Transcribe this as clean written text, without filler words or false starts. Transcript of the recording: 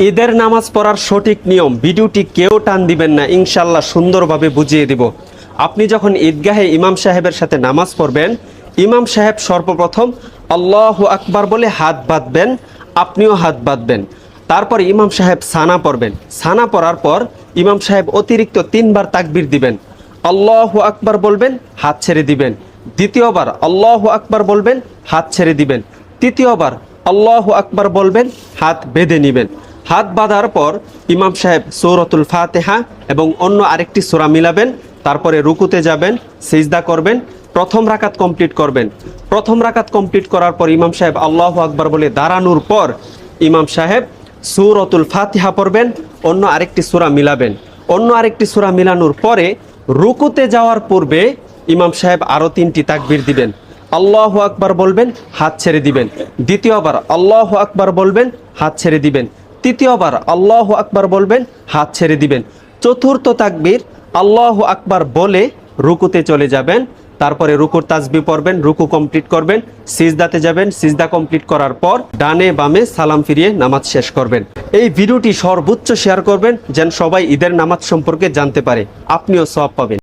ঈদের নামাজ পড়ার সঠিক নিয়ম ভিডিওটি কেউ টান দিবেন না, ইনশাল্লাহ সুন্দরভাবে বুঝিয়ে দিব। আপনি যখন ঈদগাহে ইমাম সাহেবের সাথে নামাজ পড়বেন, ইমাম সাহেব সর্বপ্রথম আল্লাহু আকবার বলে হাত বাঁধবেন, আপনিও হাত বাঁধবেন। তারপর ইমাম সাহেব সানা পড়বেন। সানা পড়ার পর ইমাম সাহেব অতিরিক্ত 3 বার তাকবীর দিবেন। আল্লাহু আকবার বলবেন, হাত ছেড়ে দিবেন। দ্বিতীয়বার আল্লাহু আকবার বলবেন, হাত ছেড়ে দিবেন। তৃতীয়বার আল্লাহু আকবার বলবেন, হাত বেঁধে নেবেন। হাত বাঁধার পর ইমাম সাহেব সূরাতুল ফাতিহা এবং অন্য আরেকটি সূরা মিলাবেন। তারপরে রুকুতে যাবেন, সিজদা করবেন, প্রথম রাকাত কমপ্লিট করবেন। প্রথম রাকাত কমপ্লিট করার পর ইমাম সাহেব আল্লাহু আকবার বলে দাঁড়ানোর পর ইমাম সাহেব সূরাতুল ফাতিহা পড়বেন, অন্য আরেকটি সূরা মিলাবেন। অন্য আরেকটি সূরা মিলানোর পরে রুকুতে যাওয়ার পূর্বে ইমাম সাহেব আরও 3টি তাকবীর দিবেন। আল্লাহু আকবার বলবেন, হাত ছেড়ে দিবেন। দ্বিতীয়বার আল্লাহু আকবার বলবেন, হাত ছেড়ে দিবেন। তৃতীয়বার আল্লাহু আকবার বলবেন, হাত ছেড়ে দিবেন। চতুর্থ তাকবীর আল্লাহু আকবার বলে রুকুতে চলে যাবেন। তারপরে রুকুর তাসবিহ পড়বেন, রুকু কমপ্লিট করবেন, সিজদাতে যাবেন, সিজদা কমপ্লিট করার পর ডানে বামে সালাম ফিরিয়ে নামাজ শেষ করবেন। এই ভিডিওটি সর্বোচ্চ শেয়ার করবেন যেন সবাই ঈদের নামাজ সম্পর্কে জানতে পারে, আপনিও সওয়াব পাবেন।